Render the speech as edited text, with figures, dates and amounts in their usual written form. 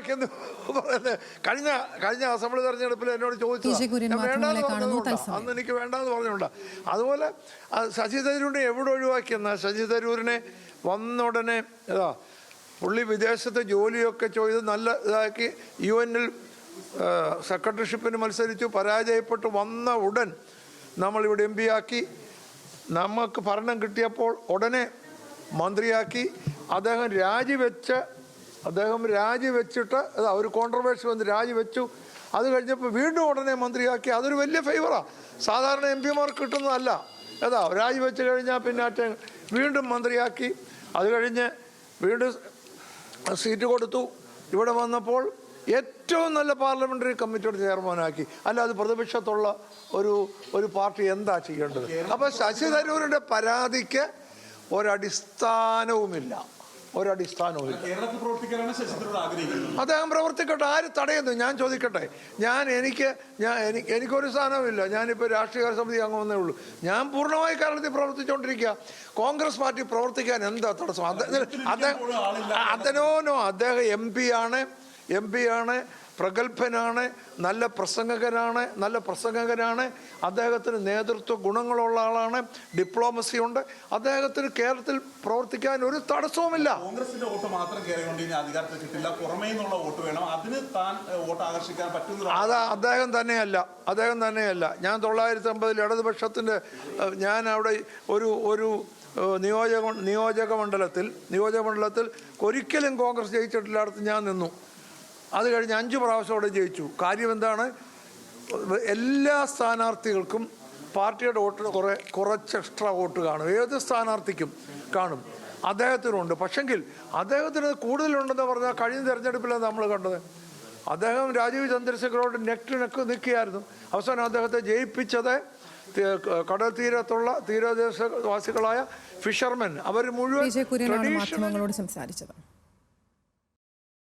ഒഴിവാക്കിയെന്ന് പറയുന്നത് കഴിഞ്ഞ അസംബ്ലി തെരഞ്ഞെടുപ്പിൽ എന്നോട് ചോദിച്ചു. വേണ്ടാന്ന് പറഞ്ഞതുകൊണ്ടാ, അന്ന് എനിക്ക് വേണ്ടാന്ന് പറഞ്ഞുകൊണ്ടാ. അതുപോലെ ശശി തരൂരിനെ എവിടെ ഒഴിവാക്കിയെന്നാ? ശശി തരൂരിനെ വന്നുടനെ പുള്ളി വിദേശത്ത് ജോലിയൊക്കെ ചെയ്ത് നല്ല ഇതാക്കി UN സെക്രട്ടറിഷിപ്പിന് മത്സരിച്ചു, പരാജയപ്പെട്ട് വന്ന ഉടൻ നമ്മളിവിടെ MP ആക്കി. നമുക്ക് ഭരണം കിട്ടിയപ്പോൾ ഉടനെ മന്ത്രിയാക്കി. അദ്ദേഹം രാജിവെച്ചിട്ട് ഒരു കോൺട്രവേഴ്സി വന്ന് രാജിവെച്ചു. അത് കഴിഞ്ഞപ്പോൾ വീണ്ടും ഉടനെ മന്ത്രിയാക്കി. അതൊരു വലിയ ഫേവറാണ്, സാധാരണ MP മാർക്ക് കിട്ടുന്നതല്ല. രാജിവെച്ച് കഴിഞ്ഞാൽ പിന്നെ വീണ്ടും മന്ത്രിയാക്കി. അത് കഴിഞ്ഞ് വീണ്ടും സീറ്റ് കൊടുത്തു. ഇവിടെ വന്നപ്പോൾ ഏറ്റവും നല്ല പാർലമെൻ്ററി കമ്മിറ്റിയുടെ ചെയർമാനാക്കി. അല്ലാതെ പ്രതിപക്ഷത്തുള്ള ഒരു പാർട്ടി എന്താ ചെയ്യേണ്ടത്? അപ്പോൾ ശശി തരൂരിൻ്റെ പരാതിക്ക് ഒരടിസ്ഥാനവുമില്ല. അദ്ദേഹം പ്രവർത്തിക്കട്ടെ, ആര് തടയുന്നു? ഞാൻ ചോദിക്കട്ടെ, എനിക്കൊരു സ്ഥാനവുമില്ല. ഞാനിപ്പോൾ രാഷ്ട്രീയ സമിതി അംഗമെന്നേ ഉള്ളൂ. ഞാൻ പൂർണ്ണമായി കേരളത്തിൽ പ്രവർത്തിച്ചുകൊണ്ടിരിക്കുക. കോൺഗ്രസ് പാർട്ടി പ്രവർത്തിക്കാൻ എന്താ തടസ്സം? അദ്ദേഹം MP ആണ്, പ്രഗത്ഭനാണ്, നല്ല പ്രസംഗകനാണ്. അദ്ദേഹത്തിന് നേതൃത്വ ഗുണങ്ങളുള്ള ആളാണ്, ഡിപ്ലോമസി ഉണ്ട്. അദ്ദേഹത്തിന് കേരളത്തിൽ പ്രവർത്തിക്കാൻ ഒരു തടസ്സവുമില്ല. കോൺഗ്രസിന്റെ വോട്ട് മാത്രം അധികാരത്തിൽ കിട്ടില്ല, പുറമേന്നുള്ള വോട്ട് വേണം, അതിന് താൻ വോട്ട് ആകർഷിക്കാൻ പറ്റുന്ന അത് അദ്ദേഹം തന്നെയല്ല. ഞാൻ 1950 ഇടതുപക്ഷത്തിന്റെ ഞാൻ അവിടെ ഒരു നിയോജക മണ്ഡലത്തിൽ ഒരിക്കലും കോൺഗ്രസ് ജയിച്ചിട്ടില്ലാടത്ത് ഞാൻ നിന്നു. അത് കഴിഞ്ഞ് 5 പ്രാവശ്യം അവിടെ ജയിച്ചു. കാര്യം എന്താണ്? എല്ലാ സ്ഥാനാർത്ഥികൾക്കും പാർട്ടിയുടെ വോട്ട് കുറച്ച് എക്സ്ട്രാ വോട്ട് കാണും. ഏത് സ്ഥാനാർത്ഥിക്കും കാണും, അദ്ദേഹത്തിനുണ്ട്. പക്ഷെങ്കിൽ അദ്ദേഹത്തിന് കൂടുതലുണ്ടെന്ന് പറഞ്ഞാൽ കഴിഞ്ഞ തെരഞ്ഞെടുപ്പിലാണ് നമ്മൾ കണ്ടത്. അദ്ദേഹം രാജീവ് ചന്ദ്രശേഖരോട് നെക്ക് നിൽക്കുകയായിരുന്നു. അവസാനം അദ്ദേഹത്തെ ജയിപ്പിച്ചത് കടൽ തീരത്തുള്ള തീരദേശവാസികളായ ഫിഷർമെൻ, അവർ മുഴുവൻ മാധ്യമങ്ങളോട് സംസാരിച്ചത്.